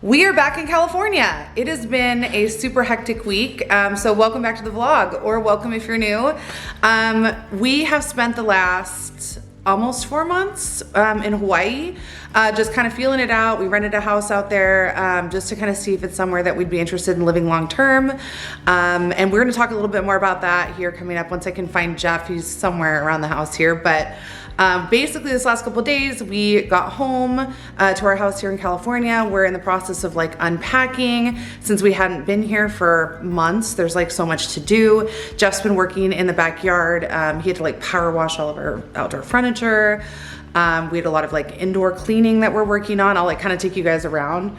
We are back in California. It has been a super hectic week, so welcome back to the vlog, or welcome if you're new. We have spent the last almost 4 months in Hawaii, just kind of feeling it out. We rented a house out there just to kind of see if it's somewhere that we'd be interested in living long term. And we're gonna talk a little bit more about that here coming up once I can find Jeff. He's somewhere around the house here, but basically this last couple of days we got home to our house here in California. We're in the process of like unpacking since we hadn't been here for months. There's like so much to do. Jeff's been working in the backyard. He had to like power wash all of our outdoor furniture. We had a lot of like indoor cleaning that we're working on. I'll like kind of take you guys around.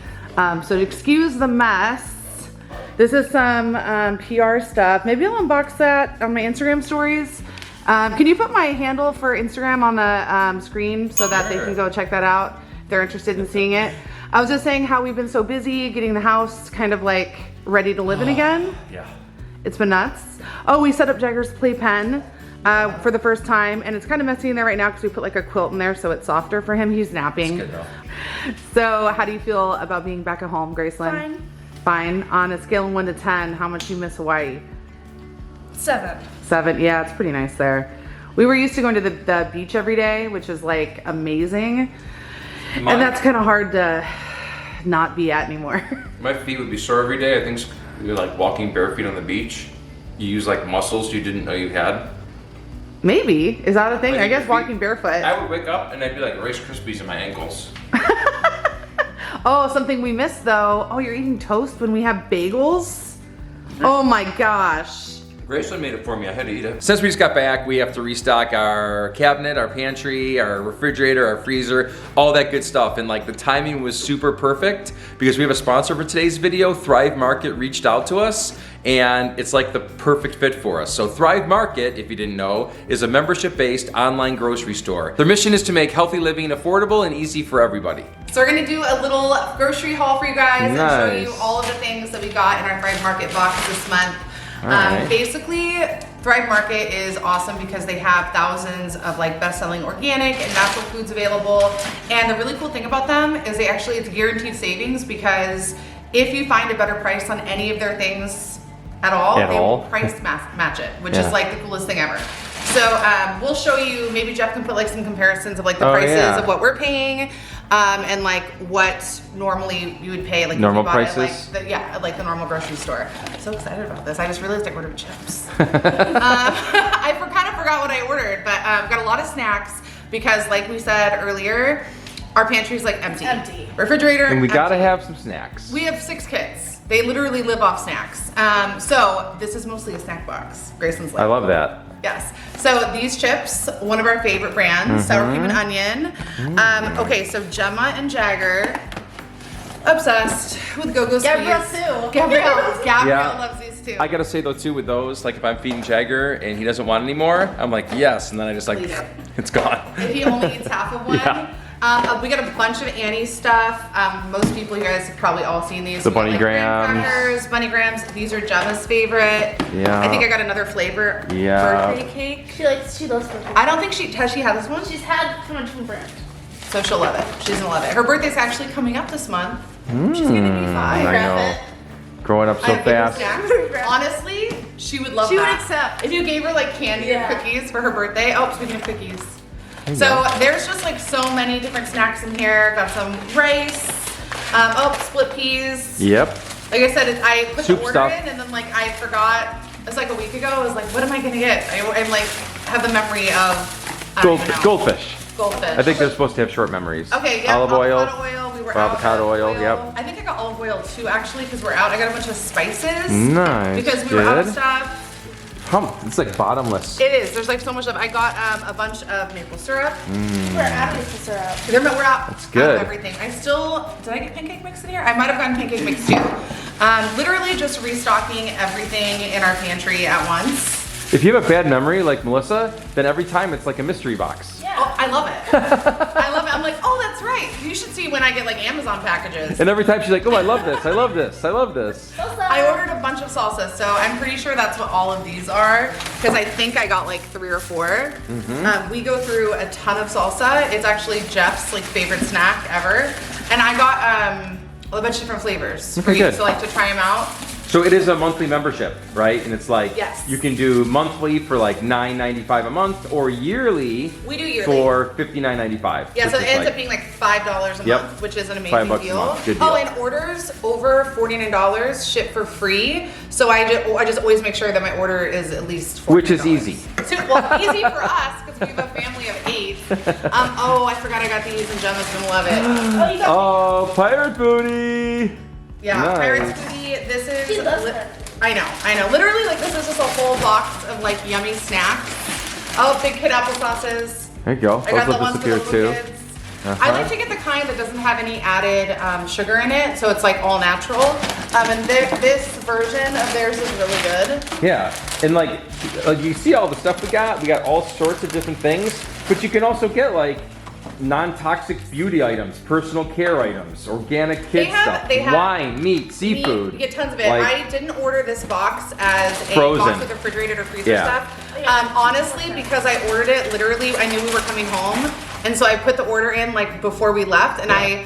So excuse the mess. This is some PR stuff. Maybe I'll unbox that on my Instagram stories. Can you put my handle for Instagram on the screen so that they can go check that out if they're interested in seeing it? I was just saying how we've been so busy getting the house kind of like ready to live in again. Yeah. It's been nuts. Oh, we set up Jaggers playpen for the first time, and it's kind of messy in there right now because we put like a quilt in there so it's softer for him. He's napping. It's good though. So how do you feel about being back at home, Graceland? Fine. Fine. On a scale of 1 to 10, how much do you miss Hawaii? 7. 7, yeah, it's pretty nice there. We were used to going to the beach every day, which is like amazing. And that's kind of hard to not be at anymore. My feet would be sore every day. I think you're like walking bare feet on the beach. You use like muscles you didn't know you had. Maybe, is that a thing? Like I guess walking barefoot. I would wake up and I'd be like Rice Krispies in my ankles. Oh, something we missed though. Oh, you're eating toast when we have bagels? Oh my gosh. Graceland made it for me, I had to eat it. Since we just got back, we have to restock our cabinet, our pantry, our refrigerator, our freezer, all that good stuff. And like the timing was super perfect because we have a sponsor for today's video. Thrive Market reached out to us and it's like the perfect fit for us. So Thrive Market, if you didn't know, is a membership-based online grocery store. Their mission is to make healthy living affordable and easy for everybody. So we're gonna do a little grocery haul for you guys and show you all of the things that we got in our Thrive Market box this month. Basically, Thrive Market is awesome because they have thousands of like best-selling organic and natural foods available. And the really cool thing about them is it's guaranteed savings because if you find a better price on any of their things at all, they will price match it, which is like the coolest thing ever. So we'll show you, maybe Jeff can put like some comparisons of like the prices of what we're paying and like what normally you would pay like normal if you bought prices. It, like the normal grocery store. I'm so excited about this. I just realized I ordered chips. I kind of forgot what I ordered, but got a lot of snacks because like we said earlier, our pantry's like empty. Refrigerator, And we empty. gotta have some snacks. We have 6 kids. They literally live off snacks. So this is mostly a snack box. Grayson's like, I love that. yes. So these chips, one of our favorite brands, sour cream and onion. Okay, so Gemma and Jagger, obsessed with Go-Go Squeeze. Gabrielle too. Gabrielle loves these too. I gotta say though too with those, like if I'm feeding Jagger and he doesn't want any more, I'm like yes, and then I just like Leave it. it's gone. If he only eats half of one. Yeah. We got a bunch of Annie's stuff. Most people, you guys have probably all seen these. The We got, Bunny Grahams. graham crackers, Bunny Grahams. These are Gemma's favorite. Yeah. I think I got another flavor. Yeah. Birthday cake. She loves birthday. I don't think has she had this one? She's had from a different brand. So she'll love it. She's gonna love it. Her birthday's actually coming up this month. She's gonna be 5. I Grab know. it. Growing up so I have favorite fast. snacks. Honestly, she would love She would that. accept. If you gave her like candy or cookies for her birthday. Oh, speaking of cookies. go. There's just like so many different snacks in here. Got some rice. Split peas. Yep. Like I said, I put Soup the order stuff. in and then like I forgot. It's like a week ago. I was like, what am I gonna get? I'm like have the memory of I don't even know. Goldfish. Goldfish. I think they're supposed to have short memories. Okay, yeah. Olive oil. Avocado oil. We were avocado out of oil, yep. I think I got olive oil too actually because we're out. I got a bunch of spices. Nice. Because we were out of good. stuff. It's like bottomless. It is. There's like so much stuff. I got a bunch of maple syrup. We're out of maple syrup. We're out. That's good. Of everything. Did I get pancake mix in here? I might have gotten pancake mix too. Literally just restocking everything in our pantry at once. If you have a bad memory like Melissa, then every time it's like a mystery box. Yeah. Oh, I love it. I love it. I'm like, oh, that's right. You should see when I get like Amazon packages. And every time she's like, oh, I love this, I love this, I love this. Salsa. I ordered a bunch of salsas, so I'm pretty sure that's what all of these are, because I think I got like 3 or 4. We go through a ton of salsa. It's actually Jeff's like favorite snack ever. And I got a bunch of different flavors Okay, for you good. to like to try them out. So it is a monthly membership, right? And it's like Yes. you can do monthly for like $9.95 a month, or yearly. We do yearly. For $59.95. Yeah, so which it is ends like- up being like $5 a Yep. month, which is an $5 amazing a deal. month. Good Oh, deal. and orders over $49 ship for free. So I just always make sure that my order is at least $49. Which is easy. So, well, easy for us because we have a family of 8. Oh, I forgot I got these, and Gemma's gonna love it. Oh, you got Oh, pirate booty! Yeah, Nice. Pirates Booty. This is. She loves it. I know. Literally, like this is just a whole box of like yummy snacks. Oh, Big Kid applesauces. There you go. I got Those the will ones for the disappear little too. kids. Uh-huh. I like to get the kind that doesn't have any added sugar in it, so it's like all natural. And this version of theirs is really good. Yeah, and like you see all the stuff we got. We got all sorts of different things, but you can also get like non-toxic beauty items, personal care items, organic kid stuff, they have wine, meat, seafood. You get tons of it. Like, I didn't order this box as a Frozen. box with refrigerated or freezer Yeah. stuff. Honestly, because I ordered it literally, I knew we were coming home, and so I put the order in like before we left, and I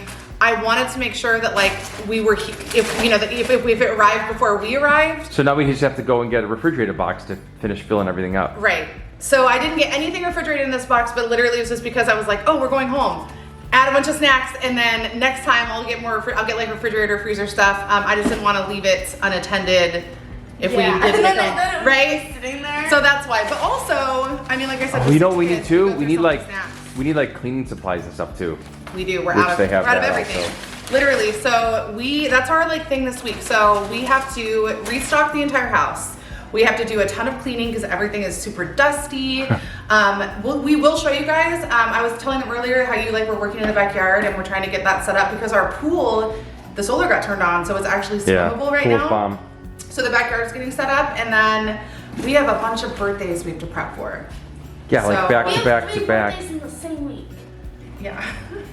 wanted to make sure that like we were, if it arrived before we arrived. So now we just have to go and get a refrigerated box to finish filling everything up. Right. So I didn't get anything refrigerated in this box, but literally it was just because I was like, oh, we're going home. Add a bunch of snacks, and then next time I'll get more. I'll get like refrigerator, freezer stuff. I just didn't want to leave it unattended if we didn't get home, right? Sitting there. So that's why. But also, I mean, like I said, Oh, you know what we kids, need too? because We there's need so many like snacks. cleaning supplies and stuff too. We do. We're Which out of they have we're out of that everything. also. Literally. So that's our like thing this week. So we have to restock the entire house. We have to do a ton of cleaning because everything is super dusty. We will show you guys. I was telling them earlier how you like were working in the backyard and we're trying to get that set up because our pool, the solar got turned on, so it's actually swimmable right pool's now. bomb. So the backyard's getting set up, and then we have a bunch of birthdays we have to prep for. Yeah, like So- back We to have back 3 to back. birthdays in the same week. Yeah.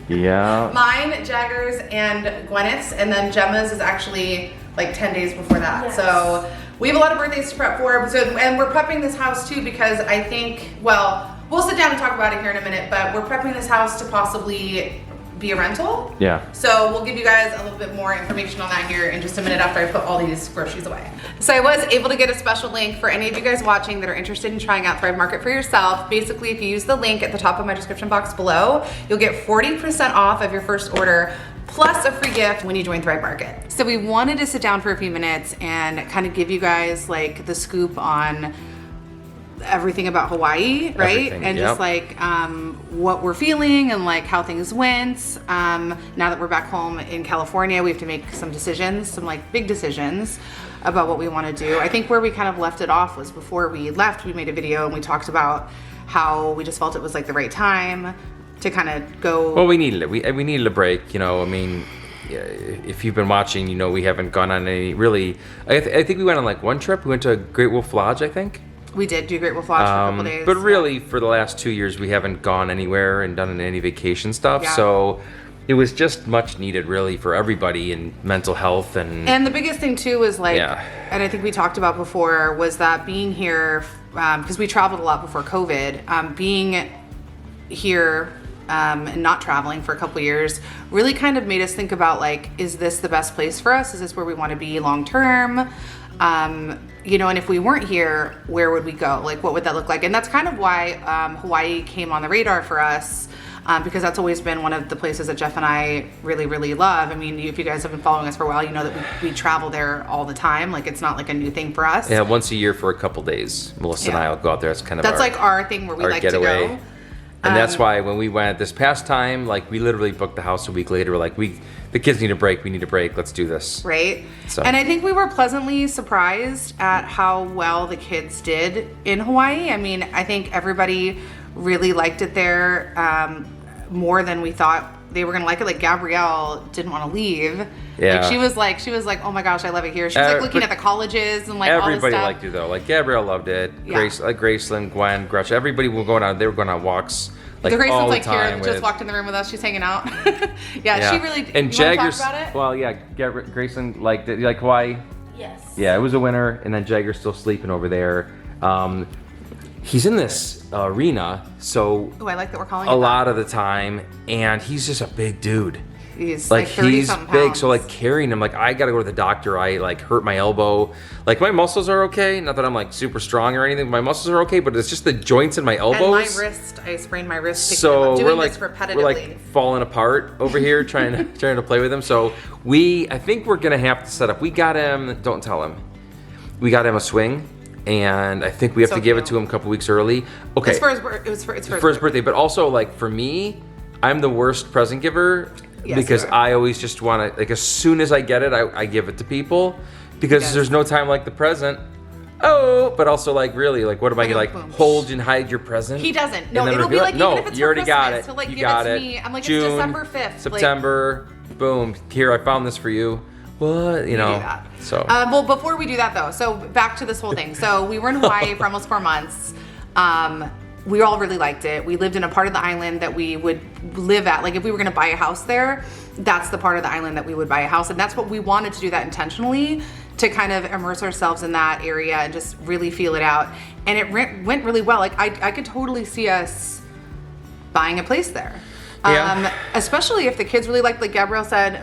Yeah. Mine, Jaggers, and Gwyneth's, and then Gemma's is actually like 10 days before that. Yes. So we have a lot of birthdays to prep for. So, and we're prepping this house too because I think, well, we'll sit down and talk about it here in a minute, but we're prepping this house to possibly be a rental. Yeah. So we'll give you guys a little bit more information on that here in just a minute after I put all these groceries away. So I was able to get a special link for any of you guys watching that are interested in trying out Thrive Market for yourself. Basically, if you use the link at the top of my description box below, you'll get 40% off of your first order plus a free gift when you join Thrive Market. So we wanted to sit down for a few minutes and kind of give you guys like the scoop on everything about Hawaii, right? Everything, And yep. just like what we're feeling and like how things went. Now that we're back home in California, we have to make some decisions, some like big decisions about what we want to do. I think where we kind of left it off was before we left, we made a video and we talked about how we just felt it was like the right time to kind of go. Well, we needed it. We needed a break. You know, I mean, if you've been watching, you know we haven't gone on any really. I think we went on like one trip. We went to Great Wolf Lodge, I think. We did do Great Wolf Lodge for a couple days. But really, for the last 2 years, we haven't gone anywhere and done any vacation stuff. Yeah. So it was just much needed, really, for everybody in mental health And the biggest thing too was like, Yeah. and I think we talked about before, was that being here, because we traveled a lot before COVID, being here and not traveling for a couple years really kind of made us think about like, is this the best place for us? Is this where we want to be long term? You know, and if we weren't here, where would we go? Like, what would that look like? And that's kind of why Hawaii came on the radar for us. Because that's always been one of the places that Jeff and I really, really love. I mean, if you guys have been following us for a while, you know that we travel there all the time. Like, it's not like a new thing for us. Yeah, once a year for a couple days, Melissa and Yeah. I will go out there. It's kind of That's like our thing where we our like getaway. to go. And that's why when we went this past time, like we literally booked the house a week later. We're like, the kids need a break. We need a break. Let's do this. Right? So- And I think we were pleasantly surprised at how well the kids did in Hawaii. I mean, I think everybody really liked it there more than we thought they were gonna like it. Like Gabrielle didn't want to leave. Yeah. Like she was like, oh my gosh, I love it here. She was like looking but at the colleges and like all this Everybody stuff. liked it though. Like Gabrielle loved it. Yeah. Graceland, Gwen, Gretchen. Everybody were going out. They were going on walks like The Grace all was the like here, time. just with- walked in the room with us. She's hanging out. yeah, she really. And you wanna Jaggers. talk about it? Well, yeah, Graceland liked it. You like Hawaii? Yes. Yeah, it was a winner. And then Jagger's still sleeping over there. He's in this arena, so Oh, I like that we're calling it a that. lot of the time, and he's just a big dude. He's like 30 he's something big, pounds. so like carrying him, like I gotta go to the doctor. I like hurt my elbow. Like my muscles are okay. Not that I'm like super strong or anything. My muscles are okay, but it's just the joints in my elbows. And my wrist, I sprained my wrist. So doing we're like this repetitively. we're like falling apart over here trying to play with him. So I think we're gonna have to set up. We got him. Don't tell him. We got him a swing. And I think we have So to give it cute. to him a couple weeks early. Okay. It's for his, it was for, it's for his birthday, but also like for me, I'm the worst present giver Yes, because you are. I always just want to, like as soon as I get it, I give it to people because Yes. there's no time like the present. Oh, but also like really, like what am I gonna like Boom. hold and hide your present? He doesn't. And No, then it'll be reveal like, it? No, even if it's you for already got Christmas, it. he'll, like, You give got it to it. me. I'm like, it's June, December 5th, like- September, boom. Here, I found this for you. What? You know. do that. So. Well, before we do that though, so back to this whole thing. So we were in Hawaii for almost 4 months. We all really liked it. We lived in a part of the island that we would live at. Like if we were gonna buy a house there, that's the part of the island that we would buy a house. And that's what we wanted to do that intentionally, to kind of immerse ourselves in that area and just really feel it out. And it went really well. Like I could totally see us buying a place there. Yeah. Especially if the kids really like Gabrielle said,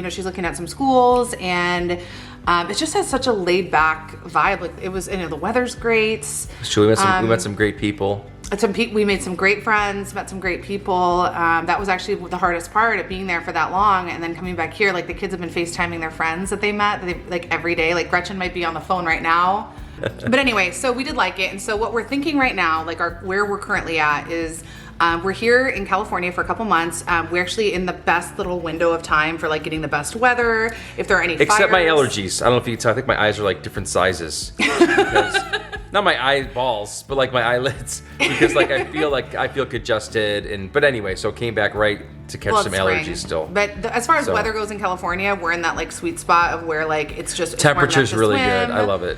she's looking at some schools and it just has such a laid back vibe. Like it was, the weather's great. Sure, we met some great people. We made some great friends, met some great people. That was actually the hardest part of being there for that long and then coming back here. Like the kids have been FaceTiming their friends that they met like every day. Like Gretchen might be on the phone right now. But anyway, so we did like it. And so what we're thinking right now, like where we're currently at is, we're here in California for a couple months. We're actually in the best little window of time for like getting the best weather. If there are any Except my fires. allergies. I don't know if you can tell. I think my eyes are like different sizes. Because, not my eyeballs, but like my eyelids. Because like I feel congested. But anyway, so came back right to catch Well, some it's spring. allergies still. But as far as So. weather goes in California, we're in that like sweet spot of where like it's just it's warm enough Temperature's to really swim. good. I love it.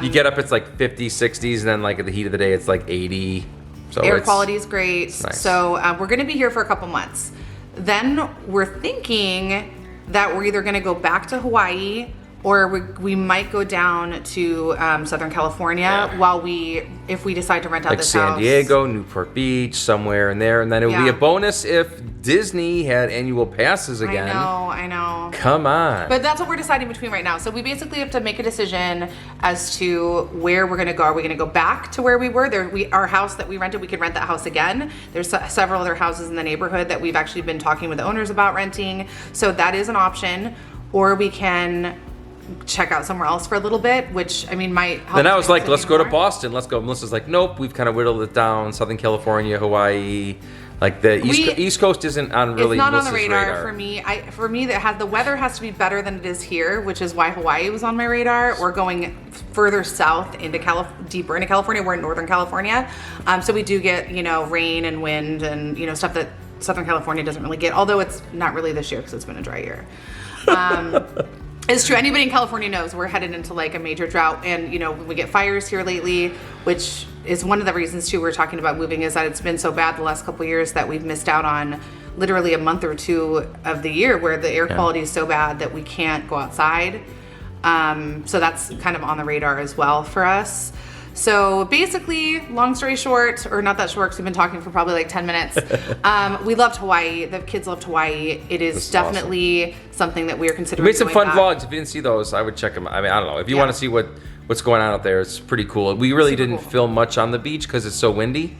You get up, it's like 50s, 60s, and then like at the heat of the day, it's like 80. So Air it's quality is great. nice. So we're going to be here for a couple months. Then we're thinking that we're either going to go back to Hawaii or we might go down to Southern California Yeah. if we decide to rent out like this San house. Diego, Newport Beach, somewhere in there. And then it would be Yeah. a bonus if Disney had annual passes again. I know. Come on. But that's what we're deciding between right now. So we basically have to make a decision as to where we're going to go. Are we going to go back to where we were? Our house that we rented, we could rent that house again. There's several other houses in the neighborhood that we've actually been talking with the owners about renting. So that is an option. Or we can check out somewhere else for a little bit, which I mean might help. Then I was us like, make let's it go to more. Boston. Let's go. Melissa's like, nope, we've kind of whittled it down. Southern California, Hawaii. Like the East Coast isn't on really It's not on the Melissa's radar, for me. For me, the weather has to be better than it is here, which is why Hawaii was on my radar. Or going further south into deeper into California. We're in Northern California, so we do get rain and wind and stuff that Southern California doesn't really get. Although it's not really this year because it's been a dry year. It's true. Anybody in California knows we're headed into like a major drought, and we get fires here lately, which is one of the reasons too we're talking about moving, is that it's been so bad the last couple of years that we've missed out on literally a month or two of the year where the air quality is so bad that we can't go outside. So that's kind of on the radar as well for us. So basically, long story short, or not that short because we've been talking for probably like 10 minutes, we loved Hawaii. The kids loved Hawaii. It is definitely something that we are We considering. made some going fun back. vlogs. If you didn't see those, I would check them. I mean, I don't know. If you Yeah. want to see what's going on out there, it's pretty cool. We really Super didn't cool. film much on the beach because it's so windy.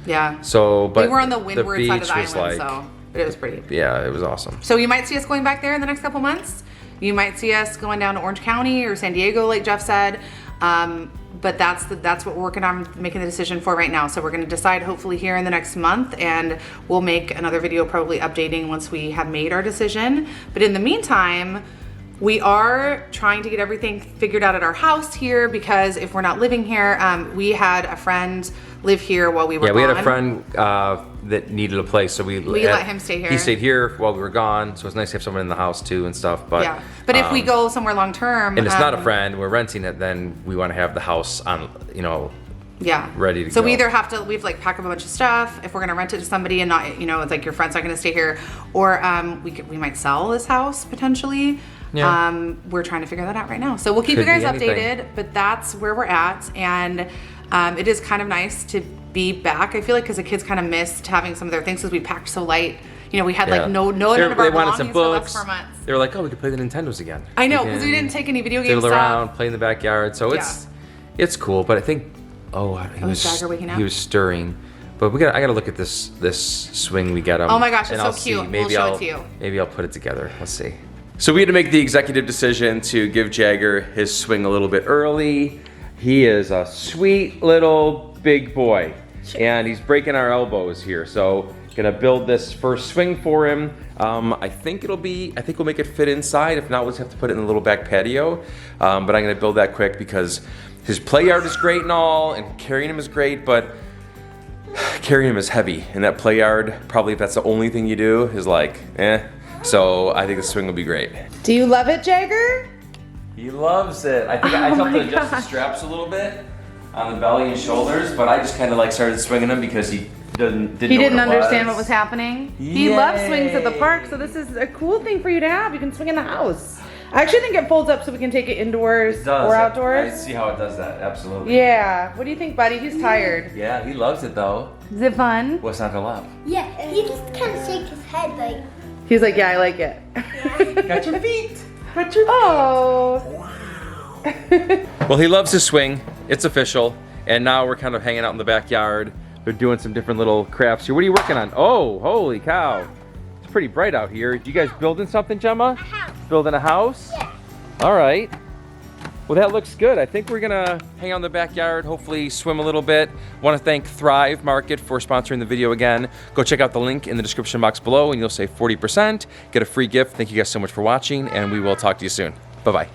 Yeah. So, but we were on the windward side of beach the was island, like, so but it was pretty. yeah, it was awesome. So you might see us going back there in the next couple months. You might see us going down to Orange County or San Diego, like Jeff said. But that's what we're working on making the decision for right now. So we're going to decide hopefully here in the next month, and we'll make another video probably updating once we have made our decision. But in the meantime, we are trying to get everything figured out at our house here, because if we're not living here, we had a friend live here while we were Yeah, we had a gone. friend that needed a place, so we let him stay here. He stayed here while we were gone, so it's nice to have someone in the house too and stuff. But Yeah, but if we go somewhere long term, and it's not a friend, we're renting it, then we want to have the house on, yeah, ready to so go. we either have to like pack up a bunch of stuff if we're gonna rent it to somebody and not it's like your friend's not gonna stay here, or we might sell this house potentially. Yeah. We're trying to figure that out right now, so we'll keep you Could guys be anything. updated. But that's where we're at, and it is kind of nice to be back. I feel like because the kids kind of missed having some of their things because we packed so light. you know, we had Yeah. like no none of our They wanted some belongings for the last books. 4 months. They were like, oh, we could play the Nintendos again. I know, because we didn't take any video game Fiddle stuff. around, play in the backyard. So it's cool. But I think, was Jagger waking up? He was stirring. But I gotta look at this swing we got him. Oh my gosh, it's and so I'll see. cute. Maybe We'll show it I'll to you. maybe I'll put it together. Let's see. So we had to make the executive decision to give Jagger his swing a little bit early. He is a sweet little big boy, and he's breaking our elbows here. So gonna build this first swing for him. I think we'll make it fit inside. If not, we'll just have to put it in the little back patio. But I'm gonna build that quick because his play yard is great and all, and carrying him is great, but carrying him is heavy. And that play yard, probably if that's the only thing you do, is like, eh. So I think the swing will be great. Do you love it, Jagger? He loves it. I think I helped him adjust the straps a little bit on the belly and shoulders, but I just kind of like started swinging him because he didn't understand what was happening. He loves swings at the park, so this is a cool thing for you to have. You can swing in the house. I actually think it folds up so we can take it indoors or outdoors. I see how it does that, absolutely. Yeah. What do you think, buddy? He's tired. Yeah, he loves it though. Is it fun? What's not to love? Yeah, he just kind of shake his head like. He's like, yeah, I like it. Got your feet. Oh. Well, he loves his swing. It's official. And now we're kind of hanging out in the backyard. They're doing some different little crafts here. What are you working on? Oh, holy cow. It's pretty bright out here. You guys building something, Gemma? A house. Building a house? Yeah. All right. Well, that looks good. I think we're gonna hang out in the backyard, hopefully swim a little bit. Want to thank Thrive Market for sponsoring the video again. Go check out the link in the description box below and you'll save 40%. Get a free gift. Thank you guys so much for watching and we will talk to you soon. Bye-bye.